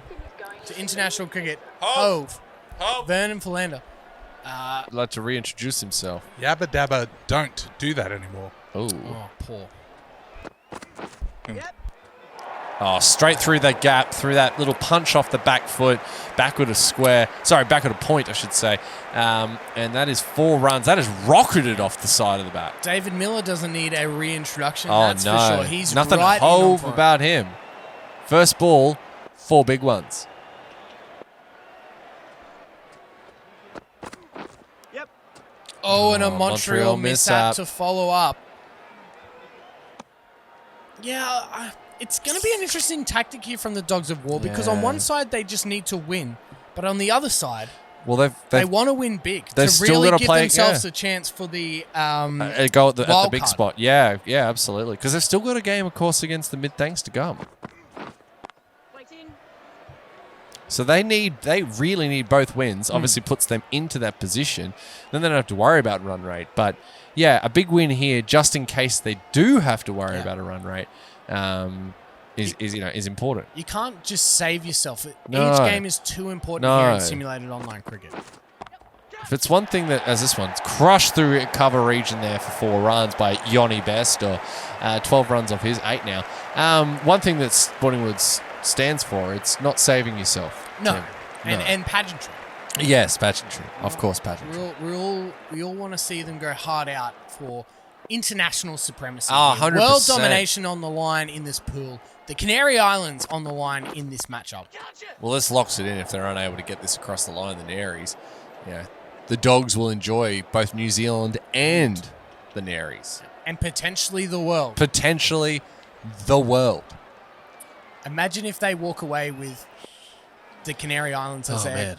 to international cricket. Hove. Vernon Philander. like to reintroduce himself. Yabba dabba, don't do that anymore. Ooh. Oh, poor. Oh, straight through that gap, through that little punch off the back foot, backward a point, I should say. And that is 4 runs. That is rocketed off the side of the bat. David Miller doesn't need a reintroduction, Oh, that's no. for sure. He's Nothing right hove in on about him. First ball, 4 big ones. Oh, and a Montreal Montreal mishap mishap. to follow up. Yeah, it's going to be an interesting tactic here from the Dogs of War because on Yeah. one side they just need to win, but on the other side Well, they want to win big they've to still really gotta give play- themselves yeah. a chance for the a go at the wild big card. spot. Yeah, absolutely. Because they've still got a game, of course, against the mid-thanks to come. So they really need both wins. Obviously puts them into that position. Then they don't have to worry about run rate. But yeah, a big win here, just in case they do have to worry about a run rate, is important. You can't just save yourself. No. Each game is too important here in simulated online cricket. If it's one thing that, as this one's crushed through cover region there for 4 runs by Yoni Best, or 12 runs off his 8 now. One thing that Sporting Woods stands for, it's not saving yourself. No, Tim. and pageantry. Yes, pageantry. Of course, pageantry. We all want to see them go hard out for international supremacy. Oh, here. 100%. World domination on the line in this pool. The Canary Islands on the line in this matchup. Well, this locks it in if they're unable to get this across the line, the Canaries. Yeah. The Dogs will enjoy both New Zealand and the Canaries. And potentially the world. Potentially the world. Imagine if they walk away with the Canary Islands as Oh, a man.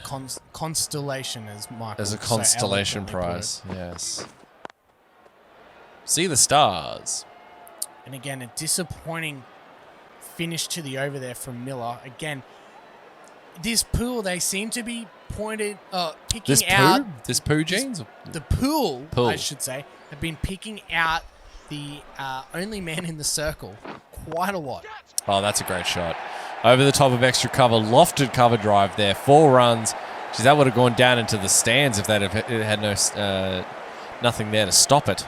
constellation, as Michael As a so constellation eloquently put it. prize. Yes. See the stars. And again, a disappointing finish to the over there from Miller. Again, this pool, they seem to be picking This out... poo? This poo jeans? The pool, Pool. I should say, have been picking out the only man in the circle quite a lot. Oh, that's a great shot. Over the top of extra cover, lofted cover drive there. 4 runs. Geez, that would have gone down into the stands if they'd have had nothing there to stop it.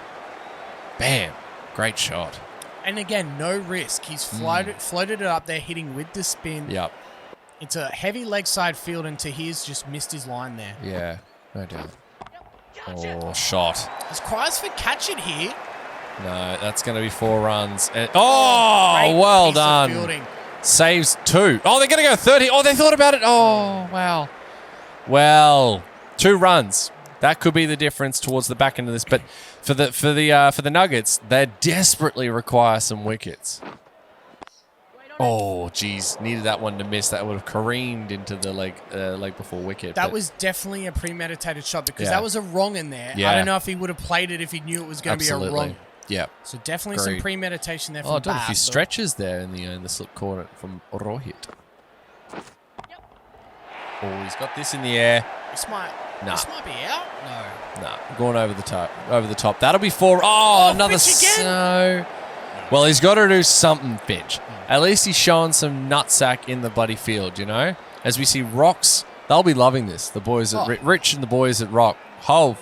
Bam. Great shot. And again, no risk. He's floated it up there, hitting with the spin. Yep. It's a heavy leg side field, and Tahir's just missed his line there. Yeah. No doubt. Oh, shot. There's cries for catch it here. No, that's going to be 4 runs. Oh, Great well piece of done. fielding. Saves 2. Oh, they're going to go 30. Oh, they thought about it. Oh, wow. Well, 2 runs. That could be the difference towards the back end of this. But for the Nuggets, they desperately require some wickets. Oh, geez. Needed that one to miss. That would have careened into the leg before wicket. That but was definitely a premeditated shot because Yeah. that was a wrong in there. Yeah. I don't know if he would have played it if he knew it was going to be a wrong. Yeah. So definitely Agreed. some premeditation there from Oh, done a few Bath, but- stretches there in the slip corner from Rohit. Oh, he's got this in the air. This might be out. No. Nah, going over the top. That'll be 4. Oh, another Finch again? no. Well, he's got to do something, Finch. At least he's showing some nutsack in the bloody field, you know? As we see Rocks, they'll be loving this. The boys at Rich and the boys at Rock. Hull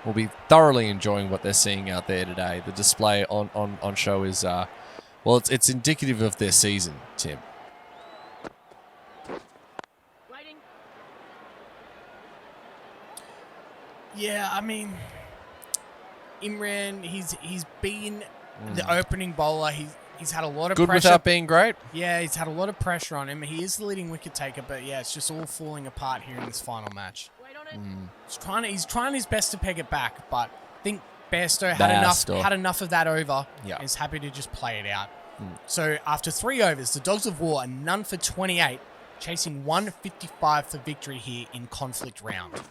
will be thoroughly enjoying what they're seeing out there today. The display on show is, well, it's indicative of their season, Tim. Yeah, I mean, Imran, he's been the opening bowler. He's had a lot of Good pressure. without being great. Yeah, he's had a lot of pressure on him. He is the leading wicket taker, but yeah, it's just all falling apart here in this final match. He's trying his best to peg it back, but I think Bairstow had enough of that over. Yeah. And is happy to just play it out. So after 3 overs, the Dogs of War are none for 28, chasing 155 for victory here in conflict round.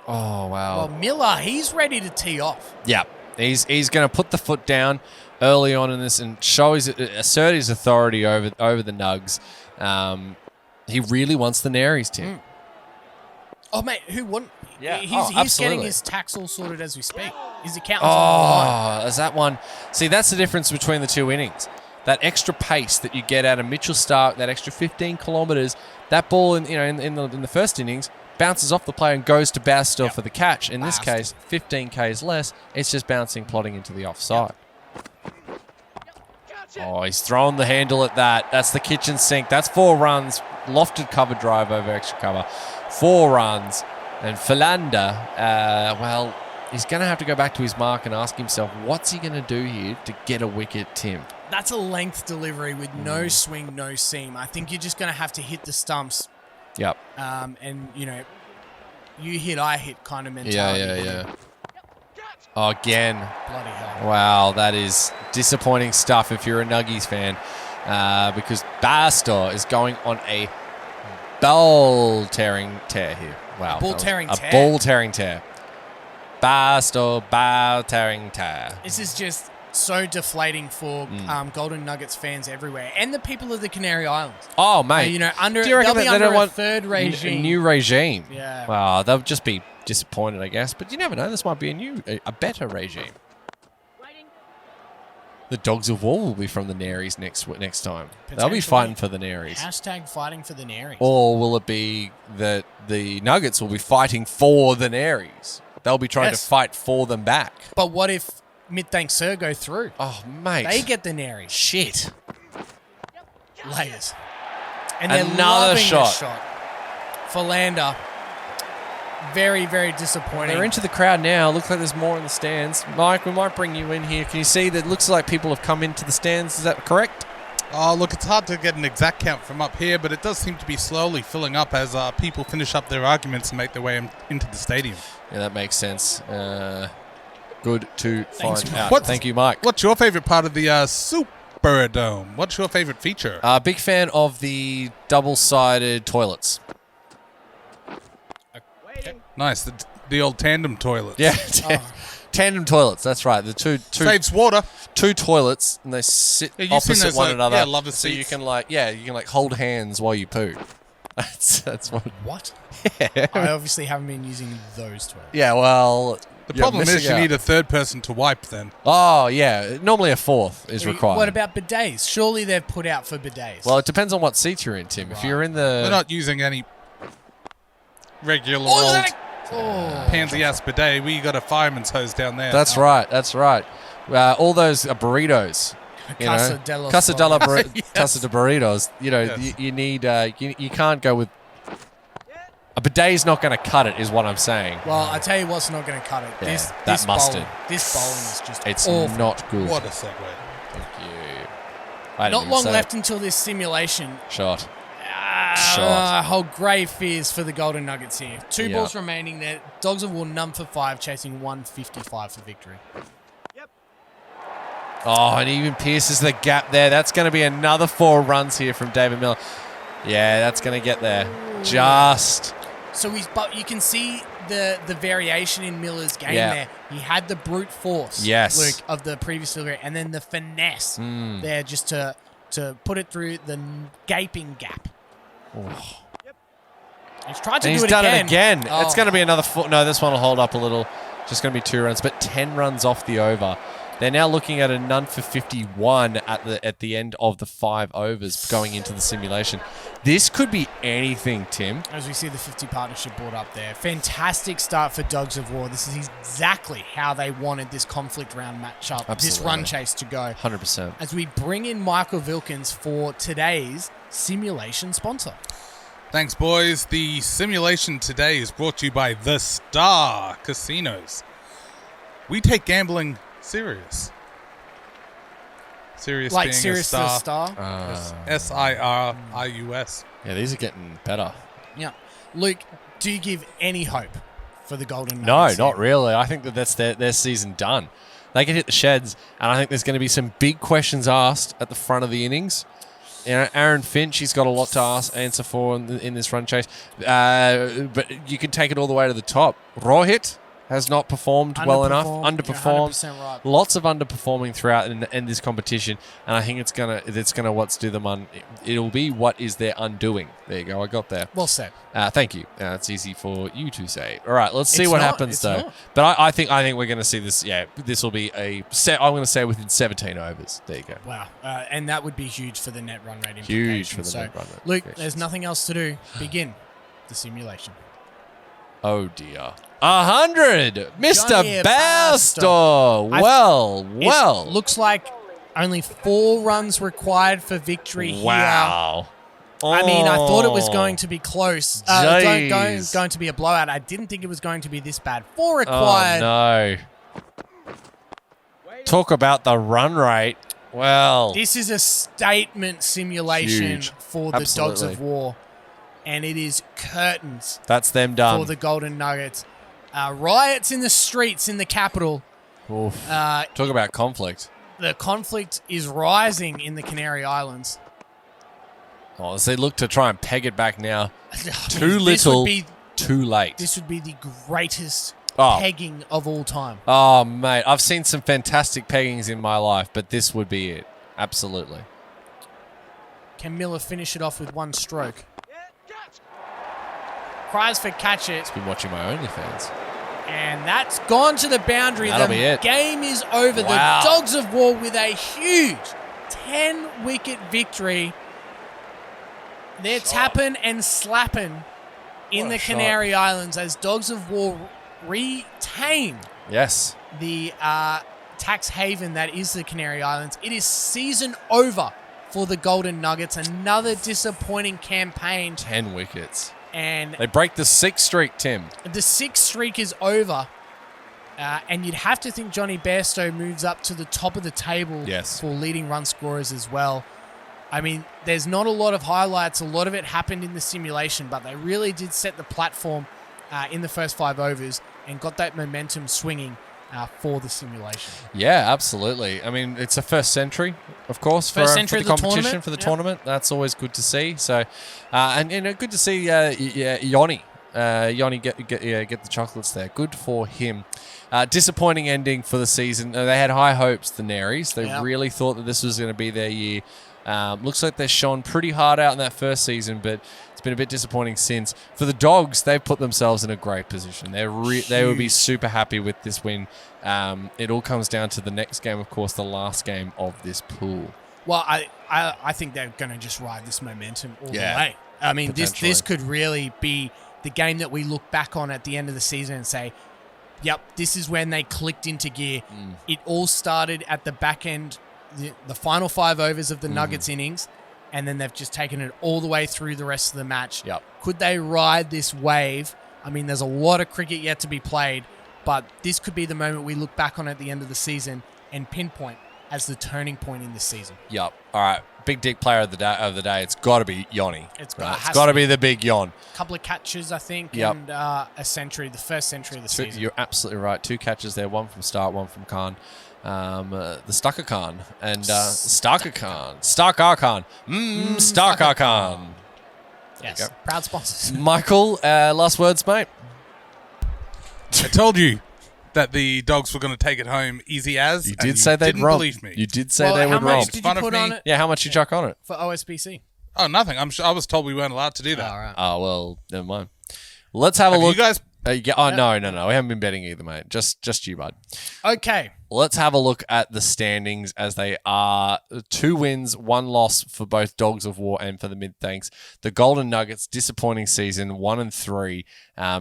Oh, wow. Well, Miller, he's ready to tee off. Yeah, he's going to put the foot down early on in this and assert his authority over the Nugs. He really wants the Naries, Tim. Oh, mate, who wouldn't? Yeah. He's Absolutely. getting his tax all sorted as we speak. His accountant's on the line. Oh, is that one? See, that's the difference between the 2 innings. That extra pace that you get out of Mitchell Stark, that extra 15 kilometres, that ball in the first innings, bounces off the player and goes to Baster for the catch. In this case, 15 Ks less. It's just bouncing, plodding into the offside. Oh, he's thrown the handle at that. That's the kitchen sink. That's 4 runs. Lofted cover drive over extra cover. 4 runs. And Philander, well, he's going to have to go back to his mark and ask himself, what's he going to do here to get a wicket, Tim? That's a length delivery with no swing, no seam. I think you're just going to have to hit the stumps. Yep. And, you know, you hit, I hit kind of mentality. Yeah. Oh, again. Bloody hell. Wow, that is disappointing stuff if you're a Nuggies fan, because Baster is going on a ball-tearing tear here. Wow. Ball-tearing tear? A ball-tearing tear. Baster, ball-tearing tear. This is just so deflating for Golden Nuggets fans everywhere and the people of the Canary Islands. Oh, mate. You know, Do you reckon they'll be they under don't a want third regime. a new regime? Yeah. Wow, they'll just be disappointed, I guess. But you never know. This might be a better regime. The Dogs of War will be from the Naries next time. They'll be fighting for the Naries. Hashtag fighting for the Naries. Or will it be that the Nuggets will be fighting for the Naries? They'll be trying to fight for them back. But what if Mid-Thank Sir go through? Oh, mate. They get the Naries. Shit. Layers. And they're Another loving shot. this shot. Philander. Very, very disappointing. They're into the crowd now. Looks like there's more in the stands. Mike, we might bring you in here. Can you see that? Looks like people have come into the stands. Is that correct? Oh, look, it's hard to get an exact count from up here, but it does seem to be slowly filling up as people finish up their arguments and make their way into the stadium. Yeah, that makes sense. Good to Thanks, find Mike. out. Thank you, Mike. What's your favorite part of the Superdome? What's your favorite feature? Big fan of the double-sided toilets. Nice, the old tandem toilet. Yeah, tandem toilets. That's right. The two Saves water. 2 toilets, and they sit Yeah, you've seen opposite those, one like, another. yeah, lover so you seats. can hold hands while you poo. That's what. What? Yeah. I obviously haven't been using those toilets. Yeah. Well, The problem is you need a third person to wipe then. Oh yeah. Normally a 4th is required. What about bidets? Surely they've put out for bidets. Well, it depends on what seat you're in, Tim. If you're in the, We're not using any regular old pansy-ass bidet. We got a fireman's hose down there. That's right. That's right. All those burritos. Casa de los Casa de Yes. burritos. You know, Yes. you need. You can't go with. A bidet's not going to cut it, is what I'm saying. Well, I tell you what's not going to cut it. Yeah, This that mustard. This bowling is just It's awful. not good. What a segue. Thank you. I didn't Not even long say left until this simulation. Shot. I hold grave fears for the Golden Nuggets here. 2 Yeah. balls remaining there. Dogs of War none for 5, chasing 155 for victory. Oh, and he even pierces the gap there. That's going to be another 4 runs here from David Miller. Yeah, that's going to get there. Just. But you can see the variation in Miller's game Yeah. there. He had the brute force, Yes. Luke, of the previous delivery, and then the finesse there just to put it through the gaping gap. He's tried to And do he's it done again. it again. Oh. It's going to be another 4. No, this one will hold up a little. Just going to be 2 runs, but 10 runs off the over. They're now looking at a none for 51 at the end of the 5 overs going into the simulation. This could be anything, Tim. As we see the 50 partnership board up there. Fantastic start for Dogs of War. This is exactly how they wanted this conflict round matchup, this Absolutely. run chase to go. 100%. As we bring in Michael Vilkins for today's simulation sponsor. Thanks, boys. The simulation today is brought to you by The Star Casinos. We take gambling serious. Serious Like being Sirius a the star. Star. Sirius. Yeah, these are getting better. Yeah. Luke, do you give any hope for the Golden No, Nuggets? not really. I think that's their season done. They can hit the sheds, and I think there's going to be some big questions asked at the front of the innings. You know, Aaron Finch, he's got a lot to answer for in this run chase. But you can take it all the way to the top. Rohit has not performed well enough. Underperformed. 100% right. Lots of underperforming throughout in this competition, and I think it's gonna what's do them it'll be what is their undoing. There you go. I got there. Well said. Thank you. It's easy for you to say. All right, let's see It's what not, happens it's though. not. But I think we're going to see this. Yeah, this will be I'm going to say within 17 overs. There you go. Wow. And that would be huge for the net run rate Huge implications. for the net run rate Luke, implications. there's nothing else to do. Begin the simulation. Oh, dear. 100! Mr. Johnny Bairstow! Well. It looks like only 4 runs required for victory here. Wow. I mean, I thought it was going to be close. Jeez. Going to be a blowout. I didn't think it was going to be this bad. 4 required. Oh, no. Talk about the run rate. Well. This is a statement simulation Huge. for the Dogs Absolutely. of War. And it is curtains That's them done. for the Golden Nuggets. Riots in the streets in the capital. Oof. Talk about conflict. The conflict is rising in the Canary Islands. Oh, as they look to try and peg it back now. Too This little, would be, too late. this would be the greatest Oh. pegging of all time. Oh, mate. I've seen some fantastic peggings in my life, but this would be it. Absolutely. Can Miller finish it off with 1 stroke? Cries for catch it, Been watching my OnlyFans. and that's gone to the boundary. That'll The be it. game is over. Wow. The Dogs of War with a huge 10-wicket victory. They're tapping and slapping in What the a shot. Canary Islands as Dogs of War retain Yes. the tax haven that is the Canary Islands. It is season over for the Golden Nuggets. Another disappointing campaign. 10 wickets. And They break the 6 streak, Tim. the 6th streak is over. And you'd have to think Johnny Bairstow moves up to the top of the table Yes. for leading run scorers as well. I mean, there's not a lot of highlights. A lot of it happened in the simulation, but they really did set the platform in the first 5 overs and got that momentum swinging for the simulation. Yeah, absolutely. I mean, it's a first century, of course, for First the century of the competition, tournament. for the Yep. tournament. That's always good to see. So, and good to see Yoni. Yoni get the chocolates there. Good for him. Disappointing ending for the season. They had high hopes, the Canarys. They Yep. really thought that this was going to be their year. Looks like they shone pretty hard out in that first season, but it's been a bit disappointing since. For the Dogs, they've put themselves in a great position. They will be super happy with this win. It all comes down to the next game, of course, the last game of this pool. Well, I think they're going to just ride this momentum all the Yeah, way. I mean, this potentially. could really be the game that we look back on at the end of the season and say, yep, this is when they clicked into gear. It all started at the back end, the final 5 overs of the Nuggets innings, and then they've just taken it all the way through the rest of the match. Yep. Could they ride this wave? I mean, there's a lot of cricket yet to be played, but this could be the moment we look back on at the end of the season and pinpoint as the turning point in this season. Yep. All right. Big dick player of the day. It's got to be Yoni. It's right? has It's got to to be the big Yon. Couple of catches, I think, Yep. and a century, the first century of the season. You're absolutely right. 2 catches there. 1 from Start, 1 from Khan. The Stucker Khan and Starker Khan. Starker Khan. Starker Khan. Yes, proud sponsors. Michael, last words, mate. I told you that the Dogs were going to take it home easy as. You and did say they'd didn't romp. believe me. You did say Well, they how would much romp. did you Fun of put me. on it Yeah, how much you chuck on it? for OSBC? Oh, nothing. I was told we weren't allowed to do that. All right. Oh, well, never mind. Let's have a Have look. you guys? No. We haven't been betting either, mate. Just you, bud. Okay. Let's have a look at the standings as they are 2 wins, 1 loss for both Dogs of War and for the Mid-Thanks. The Golden Nuggets, disappointing season, 1-3.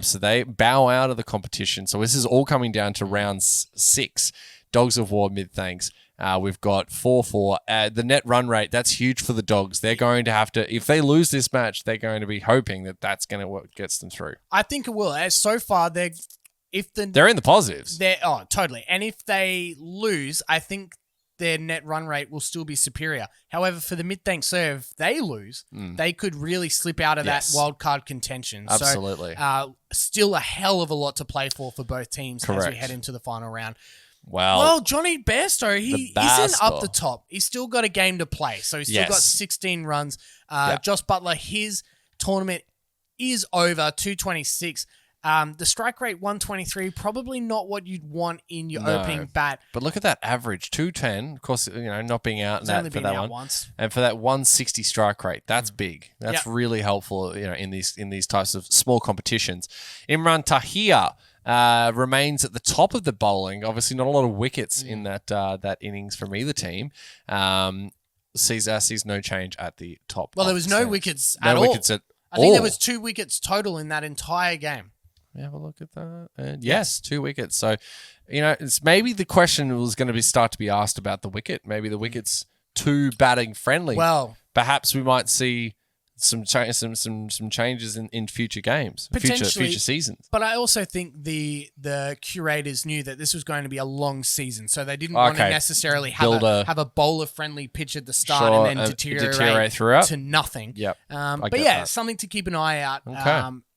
So they bow out of the competition. So this is all coming down to round 6. Dogs of War, Mid-Thanks. We've got 4-4. The net run rate, that's huge for the Dogs. They're going to have to, if they lose this match, they're going to be hoping that that's going to what gets them through. I think it will. As so far, they're They're in the positives. totally. And if they lose, I think their net run rate will still be superior. However, for the mid-thank serve, if they lose, they could really slip out of Yes. that wild card contention. Absolutely. So, still a hell of a lot to play for both teams as Correct. we head into the final round. Well, Well, Johnny Bairstow, he The isn't up Bairstow. the top. He's still got a game to play. So he's still Yes. got 16 runs. Yeah. Josh Butler, his tournament is over, 226. The strike rate, 123, probably not what you'd want in your No. opening bat. but look at that average, 210. Of course, not being out in He's that, only for been that out one. once. And for that 160 strike rate, that's big. That's Yep. really helpful, in these types of small competitions. Imran Tahir remains at the top of the bowling. Obviously, not a lot of wickets in that innings from either team. Sees no change at the top. Well, there of was the no standings. wickets No at wickets all. at I think there all. was 2 wickets total in that entire game. Let me have a look at that. And yes, 2 wickets. So, it's maybe the question was going to start to be asked about the wicket. Maybe the wicket's too batting friendly. Well, perhaps we might see some changes in future games, future seasons. But I also think the curators knew that this was going to be a long season, so they didn't want to necessarily have a bowler-friendly pitch at the start and then deteriorate throughout to nothing. Yep. But something to keep an eye out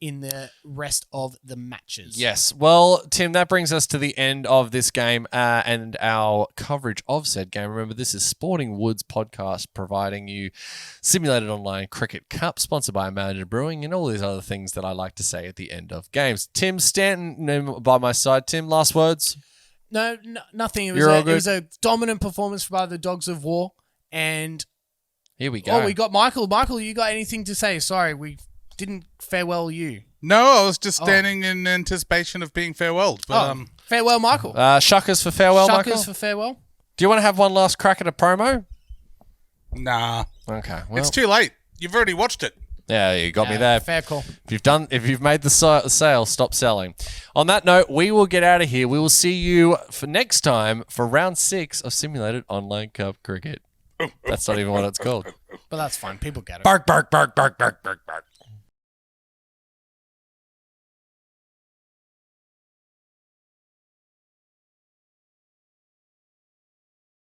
in the rest of the matches. Yes. Well, Tim, that brings us to the end of this game and our coverage of said game. Remember, this is Sporting Woods podcast providing you simulated online cricket cup, sponsored by Manager Brewing, and all these other things that I like to say at the end of games. Tim Stanton by my side. Tim, last words? No, nothing. It was a dominant performance by the Dogs of Waugh. And here we go. Oh, we got Michael. Michael, you got anything to say? Sorry, we didn't farewell you. No, I was just standing in anticipation of being farewelled. But, farewell, Michael. Shuckers for farewell, Michael? Shuckers for farewell. Do you want to have one last crack at a promo? Nah. Okay. Well, it's too late. You've already watched it. Yeah, you got me there. Fair call. If you've made the sale, stop selling. On that note, we will get out of here. We will see you for next time for round 6 of simulated online cup cricket. That's not even what it's called. But that's fine. People get it. Bark, bark, bark, bark, bark, bark, bark.